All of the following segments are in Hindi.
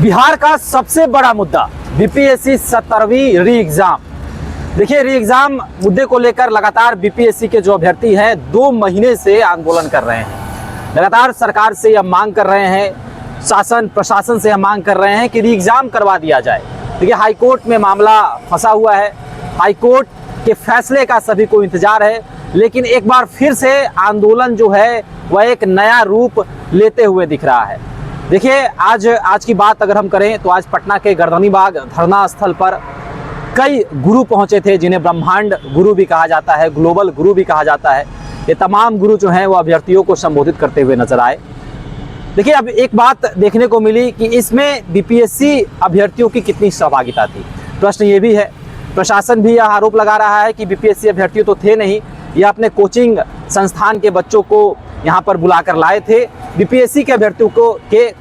बिहार का सबसे बड़ा मुद्दा बीपीएससी 17वीं री एग्जाम। देखिए, री एग्जाम मुद्दे को लेकर लगातार बीपीएससी के जो अभ्यर्थी हैं 2 महीने से आंदोलन कर रहे हैं। लगातार सरकार से यह मांग कर रहे हैं, शासन प्रशासन से यह मांग कर रहे हैं कि री एग्जाम करवा दिया जाए। देखिए, हाईकोर्ट में मामला फंसा हुआ है, हाईकोर्ट के फैसले का सभी को इंतजार है, लेकिन एक बार फिर से आंदोलन जो है वह एक नया रूप लेते हुए दिख रहा है। देखिए, आज की बात अगर हम करें तो आज पटना के गर्दनीबाग धरना स्थल पर कई गुरु पहुंचे थे, जिन्हें ब्रह्मांड गुरु भी कहा जाता है, ग्लोबल गुरु भी कहा जाता है। ये तमाम गुरु जो हैं वो अभ्यर्थियों को संबोधित करते हुए नजर आए। देखिए, अब एक बात देखने को मिली कि इसमें बीपीएससी अभ्यर्थियों की कितनी सहभागिता थी। प्रश्न ये भी है, प्रशासन भी यह आरोप लगा रहा है कि बीपीएससी अभ्यर्थी तो थे नहीं, यह अपने कोचिंग संस्थान के बच्चों को यहाँ पर बुलाकर लाए थे। बीपीएससी के अभ्यर्थियों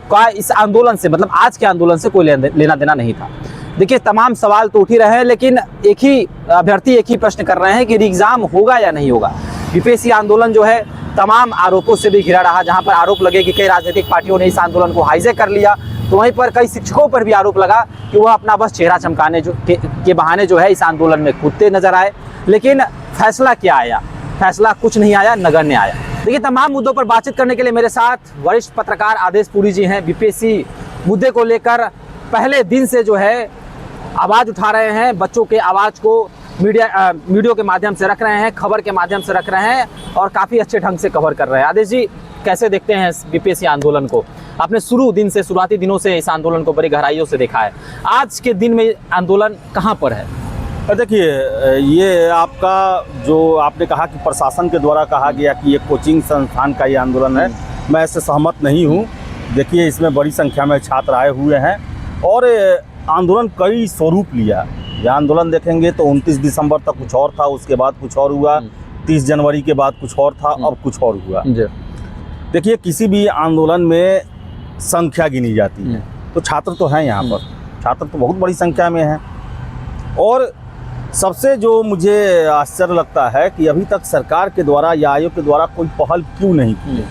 का इस आंदोलन से, मतलब आज के आंदोलन से कोई लेना देना नहीं था। देखिए, तमाम सवाल तो उठ ही रहे हैं, लेकिन एक ही अभ्यर्थी एक ही प्रश्न कर रहे हैं कि री एग्जाम होगा या नहीं होगा। बीपीएससी आंदोलन जो है तमाम आरोपों से भी घिरा रहा। जहाँ पर आरोप लगे कि कई राजनीतिक पार्टियों ने इस आंदोलन को हाईजैक कर लिया, तो वहीं पर कई शिक्षकों पर भी आरोप लगा कि वह अपना बस चेहरा चमकाने के बहाने जो है इस आंदोलन में कूदते नजर आए। लेकिन फैसला क्या आया? फैसला कुछ नहीं आया, नगण्य आया। देखिए, तमाम मुद्दों पर बातचीत करने के लिए मेरे साथ वरिष्ठ पत्रकार आदेश पुरी जी हैं। बीपीएससी मुद्दे को लेकर पहले दिन से जो है आवाज़ उठा रहे हैं, बच्चों के आवाज़ को मीडिया के माध्यम से रख रहे हैं, खबर के माध्यम से रख रहे हैं और काफ़ी अच्छे ढंग से कवर कर रहे हैं। आदेश जी, कैसे देखते हैं बीपीएससी आंदोलन को? आपने शुरुआती दिनों से इस आंदोलन को बड़ी गहराइयों से देखा है। आज के दिन में आंदोलन कहाँ पर है? देखिए, ये आपका जो आपने कहा कि प्रशासन के द्वारा कहा गया कि ये कोचिंग संस्थान का ये आंदोलन है, मैं इससे सहमत नहीं हूँ। देखिए, इसमें बड़ी संख्या में छात्र आए हुए हैं और आंदोलन कई स्वरूप लिया। यह आंदोलन देखेंगे तो 29 दिसंबर तक कुछ और था, उसके बाद कुछ और हुआ, 30 जनवरी के बाद कुछ और था, अब कुछ और हुआ। देखिए, किसी भी आंदोलन में संख्या गिनी जाती है, तो छात्र तो हैं यहाँ पर, छात्र तो बहुत बड़ी संख्या में हैं। और सबसे जो मुझे आश्चर्य लगता है कि अभी तक सरकार के द्वारा या आयोग के द्वारा कोई पहल क्यों नहीं की।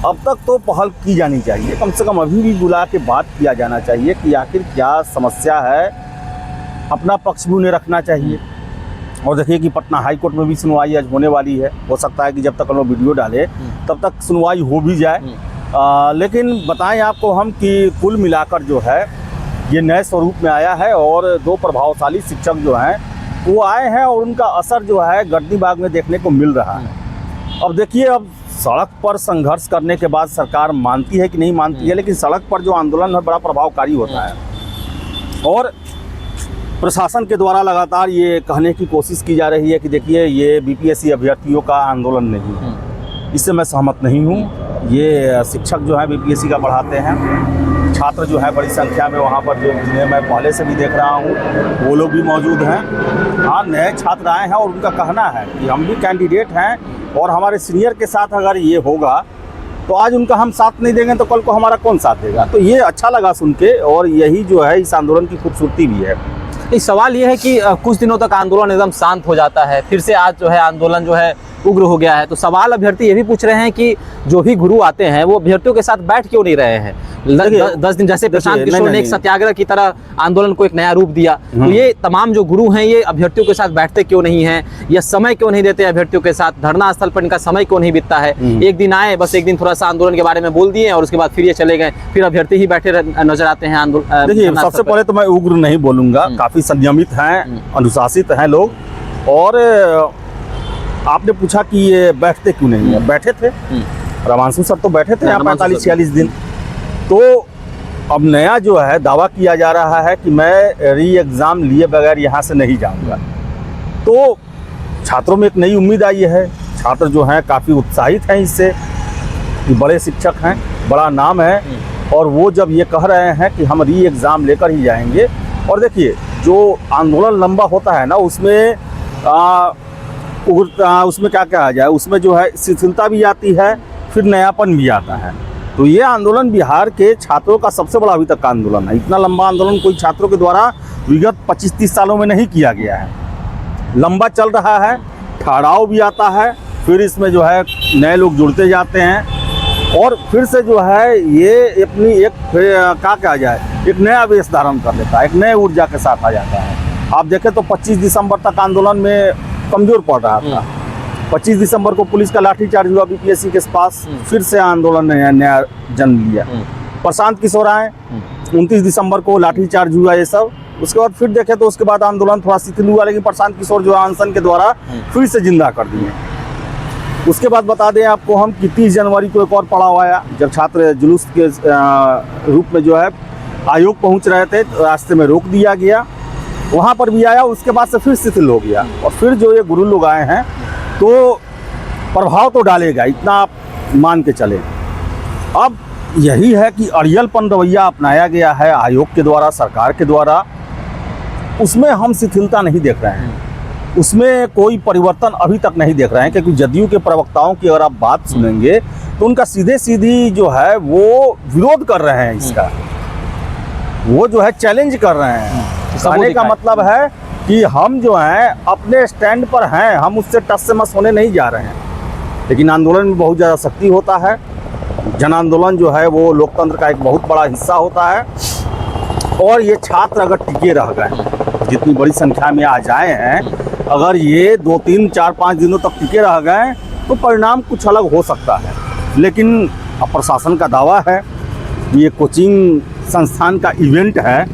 अब तक तो पहल की जानी चाहिए, कम से कम अभी भी बुला के बात किया जाना चाहिए कि आखिर क्या समस्या है, अपना पक्ष भी उन्हें रखना चाहिए। और देखिए कि पटना हाई कोर्ट में भी सुनवाई आज होने वाली है। हो सकता है कि जब तक हम लोग वीडियो डालें तब तक सुनवाई हो भी जाए। लेकिन बताएं आपको हम कि कुल मिलाकर जो है ये नए स्वरूप में आया है और 2 प्रभावशाली शिक्षक जो हैं वो आए हैं और उनका असर जो है गर्दनीबाग में देखने को मिल रहा है। अब देखिए, अब सड़क पर संघर्ष करने के बाद सरकार मानती है कि नहीं मानती है, लेकिन सड़क पर जो आंदोलन है बड़ा प्रभावकारी होता है। और प्रशासन के द्वारा लगातार ये कहने की कोशिश की जा रही है कि देखिए, ये बीपीएससी अभ्यर्थियों का आंदोलन नहीं है। इससे मैं सहमत नहीं हूँ। ये शिक्षक जो है बीपीएससी का पढ़ाते हैं, छात्र जो है बड़ी संख्या में वहाँ पर जो जिन्हें मैं पहले से भी देख रहा हूँ वो लोग भी मौजूद हैं। हाँ, नए छात्र आए हैं और उनका कहना है कि हम भी कैंडिडेट हैं और हमारे सीनियर के साथ अगर ये होगा तो आज उनका हम साथ नहीं देंगे तो कल को हमारा कौन साथ देगा। तो ये अच्छा लगा सुन के, और यही जो है इस आंदोलन की खूबसूरती भी है। इस सवाल ये है कि कुछ दिनों तक आंदोलन एकदम शांत हो जाता है, फिर से आज जो है आंदोलन जो है उग्र हो गया है। तो सवाल अभ्यर्थी ये भी पूछ रहे हैं कि जो भी गुरु आते हैं वो अभ्यर्थियों के साथ बैठ क्यों नहीं रहे हैं? 10 दिन जैसे प्रशांत किशोर ने एक सत्याग्रह की तरह आंदोलन को एक नया रूप दिया, तो ये तमाम जो गुरु हैं ये अभ्यर्थियों के साथ बैठते क्यों नहीं हैं, या समय क्यों नहीं देते अभ्यर्थियों के साथ? धरना स्थल पर इनका समय क्यों नहीं बीतता है? एक दिन आए, बस एक दिन थोड़ा सा आंदोलन के बारे में बोल दिए और उसके बाद फिर ये चले गए, फिर अभ्यर्थी ही बैठे नजर आते हैं आंदोलन। देखिए, सबसे पहले तो मैं उग्र नहीं बोलूँगा, काफ़ी संयमित हैं, अनुशासित हैं लोग। और आपने पूछा कि ये बैठते क्यों नहीं है, बैठे थे, रमांशु सर तो बैठे थे यहाँ 45-46 दिन। तो अब नया जो है दावा किया जा रहा है कि मैं री एग्ज़ाम लिए बगैर यहाँ से नहीं जाऊँगा। तो छात्रों में एक नई उम्मीद आई है, छात्र जो हैं काफ़ी उत्साहित हैं इससे कि बड़े शिक्षक हैं, बड़ा नाम है, और वो जब ये कह रहे हैं कि हम री एग्ज़ाम लेकर ही जाएंगे। और देखिए, जो आंदोलन लंबा होता है ना, उसमें क्या कहा जाए, उसमें जो है शिथिलता भी आती है, फिर नयापन भी आता है। तो ये आंदोलन बिहार के छात्रों का सबसे बड़ा अभी तक का आंदोलन है। इतना लंबा आंदोलन कोई छात्रों के द्वारा विगत 25-30 सालों में नहीं किया गया है। लंबा चल रहा है, ठहराव भी आता है, फिर इसमें जो है नए लोग जुड़ते जाते हैं। और फिर से जो है ये अपनी एक क्या कहा जाए, एक नया वेश धारण कर लेता है, एक नए ऊर्जा के साथ आ जाता है। आप देखें तो 25 दिसंबर तक आंदोलन में कमजोर पड़ रहा था। 25 दिसंबर को पुलिस का लाठीचार्ज हुआ बीपीएससी के पास, फिर से आंदोलन ने नया जन्म लिया। प्रशांत किशोर आए, 29 दिसंबर को लाठीचार्ज हुआ ये सब। उसके बाद फिर देखें तो उसके बाद आंदोलन थोड़ा शिथिल हुआ, लेकिन प्रशांत किशोर जो अनशन के द्वारा फिर से जिंदा कर दिए। उसके बाद बता दें आपको हम कि 30 जनवरी को एक और पड़ाव आया, जब छात्र जुलूस के रूप में जो है आयोग पहुंच रहे थे, तो रास्ते में रोक दिया गया, वहां पर भी आया। उसके बाद से फिर शिथिल हो गया। और फिर जो ये गुरु लोग आए हैं तो प्रभाव तो डालेगा, इतना आप मान के चले। अब यही है कि अड़ियलपन रवैया अपनाया गया है आयोग के द्वारा, सरकार के द्वारा, उसमें हम शिथिलता नहीं देख रहे हैं, उसमें कोई परिवर्तन अभी तक नहीं देख रहे हैं। क्योंकि जदयू के प्रवक्ताओं की अगर आप बात सुनेंगे तो उनका सीधे सीधी जो है वो विरोध कर रहे हैं इसका, वो जो है चैलेंज कर रहे हैं। कहने का मतलब है कि हम जो हैं अपने स्टैंड पर हैं, हम उससे टस से मस होने नहीं जा रहे हैं। लेकिन आंदोलन में बहुत ज़्यादा शक्ति होता है, जन आंदोलन जो है वो लोकतंत्र का एक बहुत बड़ा हिस्सा होता है। और ये छात्र अगर टिके रह गए, जितनी बड़ी संख्या में आ जाए हैं, अगर ये 2, 3, 4, 5 दिनों तक टिके रह गए तो परिणाम कुछ अलग हो सकता है। लेकिन अब प्रशासन का दावा है कि ये कोचिंग संस्थान का इवेंट है,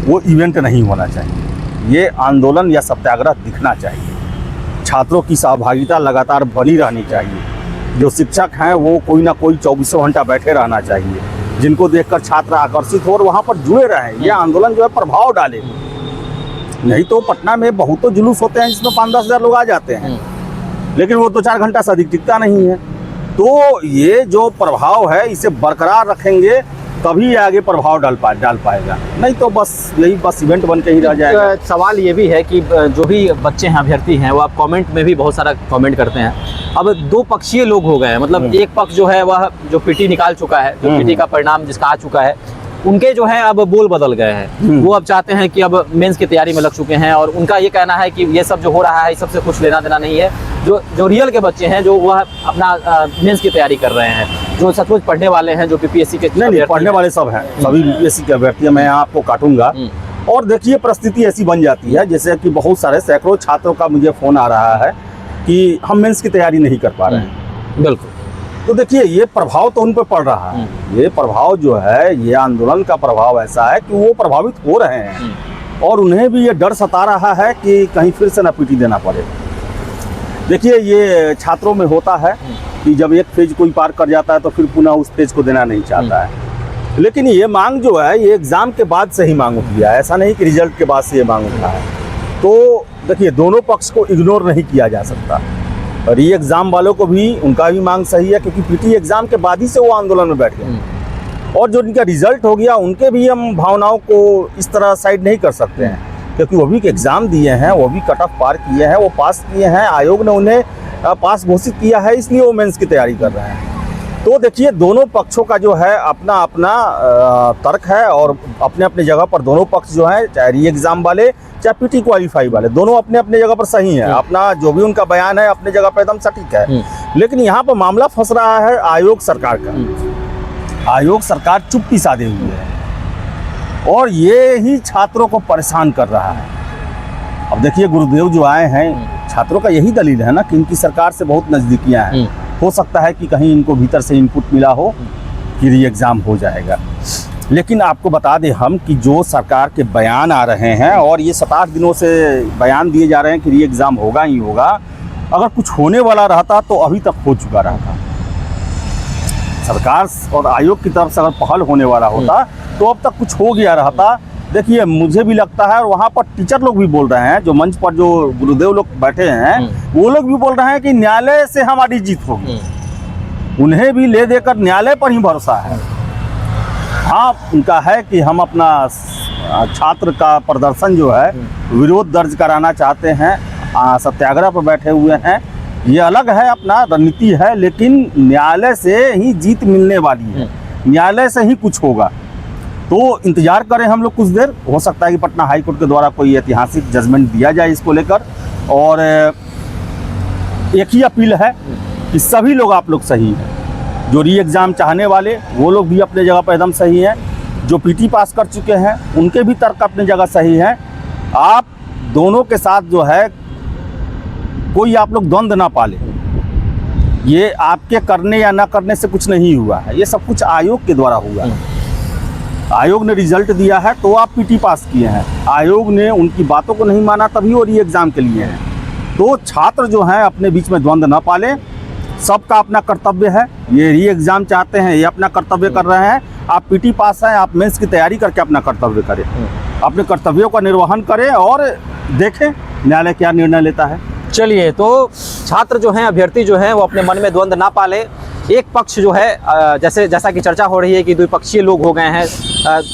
वो इवेंट नहीं होना चाहिए। ये आंदोलन या सत्याग्रह दिखना चाहिए। छात्रों की सहभागिता लगातार बनी रहनी चाहिए। जो शिक्षक हैं वो कोई ना कोई 24 घंटा बैठे रहना चाहिए, जिनको देखकर छात्र आकर्षित हो और वहाँ पर जुड़े रहें। ये आंदोलन जो है प्रभाव डाले। नहीं तो पटना में बहुत तो जुलूस होते हैं जिसमें 5-10 हज़ार लोग आ जाते हैं, लेकिन वो 2-4 घंटा से अधिक टिकता नहीं है। तो ये जो प्रभाव है इसे बरकरार रखेंगे तभी आगे प्रभाव डाल पाएगा, नहीं तो बस यही बस इवेंट बन के ही रह जाएगा। सवाल ये भी है कि जो भी बच्चे हैं, अभ्यर्थी हैं, वो आप कमेंट में भी बहुत सारा कमेंट करते हैं। अब 2 पक्षीय लोग हो गए हैं, मतलब एक पक्ष जो है वह जो पीटी निकाल चुका है, जो पीटी का परिणाम जिसका आ चुका है, उनके जो है अब बोल बदल गए हैं। वो अब चाहते हैं कि अब मेंस की तैयारी में लग चुके हैं, और उनका ये कहना है कि ये सब जो हो रहा है इस सबसे कुछ लेना देना नहीं है। जो रियल के बच्चे हैं, जो वह अपना मेंस की तैयारी कर रहे हैं, जो सचमुच पढ़ने वाले हैं, जो पीपीएससी के नहीं पढ़ने वाले सब हैं, सभी पीपीएससी के अभ्यर्थी मैं यहाँ आपको काटूंगा। और देखिए परिस्थिति ऐसी बन जाती है जैसे कि बहुत सारे सैकड़ों छात्रों का मुझे फ़ोन आ रहा है कि हम मेंस की तैयारी नहीं कर पा रहे हैं। बिल्कुल। तो देखिए ये प्रभाव तो उन पर पड़ रहा है। ये प्रभाव जो है, ये आंदोलन का प्रभाव ऐसा है कि वो प्रभावित हो रहे हैं, और उन्हें भी ये डर सता रहा है कि कहीं फिर से ना पीटी देना पड़े। देखिए ये छात्रों में होता है कि जब एक फेज कोई पार कर जाता है तो फिर पुनः उस फेज को देना नहीं चाहता है। लेकिन ये मांग जो है ये एग्ज़ाम के बाद से ही मांग उठ गया है, ऐसा नहीं कि रिजल्ट के बाद से ये मांग उठा है। तो देखिए दोनों पक्ष को इग्नोर नहीं किया जा सकता। और ये एग्ज़ाम वालों को भी, उनका भी मांग सही है, क्योंकि पीटी एग्ज़ाम के बाद ही से वो आंदोलन में बैठ गए। और जो उनका रिजल्ट हो गया उनके भी हम भावनाओं को इस तरह साइड नहीं कर सकते हैं, क्योंकि वो भी एग्ज़ाम दिए हैं, वो भी कट ऑफ पार किए हैं, वो पास किए हैं, आयोग ने उन्हें पास घोषित किया है, इसलिए वो मेंस की तैयारी कर रहे हैं। तो देखिए दोनों पक्षों का जो है अपना अपना तर्क है, और अपने अपने जगह पर दोनों पक्ष जो है, चाहे री एग्ज़ाम वाले चाहे पीटी क्वालिफाई वाले, दोनों अपने अपने जगह पर सही हैं। अपना जो भी उनका बयान है अपने जगह पर एकदम सटीक है। लेकिन यहाँ पर मामला फंस रहा है आयोग सरकार का। आयोग सरकार चुप्पी साधे हुई है और ये ही छात्रों को परेशान कर रहा है। अब देखिए गुरुदेव जो आए हैं, छात्रों का यही दलील है ना कि इनकी सरकार से बहुत नज़दीकियाँ हैं। हो सकता है कि कहीं इनको भीतर से इनपुट मिला हो कि री एग्ज़ाम हो जाएगा। लेकिन आपको बता दें हम कि जो सरकार के बयान आ रहे हैं, और ये 7-8 दिनों से बयान दिए जा रहे हैं कि री एग्ज़ाम होगा ही होगा, अगर कुछ होने वाला रहता तो अभी तक हो चुका रहता। सरकार और आयोग की तरफ से अगर पहल होने वाला होता तो अब तक कुछ हो गया रहता। देखिए मुझे भी लगता है, और वहाँ पर टीचर लोग भी बोल रहे हैं, जो मंच पर जो गुरुदेव लोग बैठे हैं वो लोग भी बोल रहे हैं कि न्यायालय से हमारी जीत होगी। उन्हें भी ले देकर न्यायालय पर ही भरोसा है। हाँ, उनका है कि हम अपना छात्र का प्रदर्शन जो है विरोध दर्ज कराना चाहते हैं, सत्याग्रह पर बैठे हुए हैं, ये अलग है, अपना रणनीति है। लेकिन न्यायालय से ही जीत मिलने वाली है, न्यायालय से ही कुछ होगा। तो इंतज़ार करें हम लोग कुछ देर। हो सकता है कि पटना हाई कोर्ट के द्वारा कोई ऐतिहासिक जजमेंट दिया जाए इसको लेकर। और एक ही अपील है कि सभी लोग, आप लोग सही हैं, जो री एग्ज़ाम चाहने वाले वो लोग भी अपने जगह पर एकदम सही हैं, जो पीटी पास कर चुके हैं उनके भी तर्क अपनी जगह सही हैं। आप दोनों के साथ जो है कोई आप लोग द्वंद्व ना पाले। ये आपके करने या ना करने से कुछ नहीं हुआ है, ये सब कुछ आयोग के द्वारा हुआ है। आयोग ने रिजल्ट दिया है तो आप पीटी पास किए हैं, आयोग ने उनकी बातों को नहीं माना तभी वो री एग्ज़ाम के लिए हैं। तो छात्र जो हैं अपने बीच में द्वंद्व ना पाले, सबका अपना कर्तव्य है। ये री एग्ज़ाम चाहते हैं, ये अपना कर्तव्य कर रहे हैं। आप पीटी पास हैं, आप मेंस की तैयारी करके अपना कर्तव्य करें, अपने कर्तव्यों का निर्वहन करें और देखें न्यायालय क्या निर्णय लेता है। चलिए, तो छात्र जो हैं, अभ्यर्थी जो हैं, वो अपने मन में द्वंद्व ना पाले। एक पक्ष जो है जैसा कि चर्चा हो रही है कि द्विपक्षीय लोग हो गए हैं,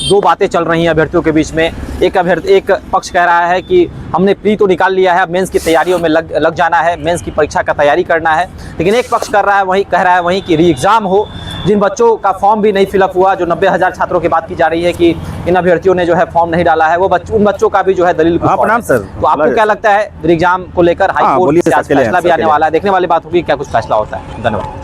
दो बातें चल रही हैं अभ्यर्थियों के बीच में। एक पक्ष कह रहा है कि हमने प्री तो निकाल लिया है, अब मेंस की तैयारियों में लग जाना है, मेंस की परीक्षा का तैयारी करना है। लेकिन एक पक्ष कह रहा है वहीं कि री एग्ज़ाम हो। जिन बच्चों का फॉर्म भी नहीं फिलअप हुआ, जो 90,000 छात्रों की बात की जा रही है कि इन अभ्यर्थियों ने जो है फॉर्म नहीं डाला है, उन बच्चों का भी जो है दलील। प्रणाम सर। तो आपको क्या लगता है री एग्ज़ाम को लेकर हाई कोर्ट से आज फैसला भी आने वाला है? देखने वाली बात होगी क्या कुछ फैसला होता है। धन्यवाद।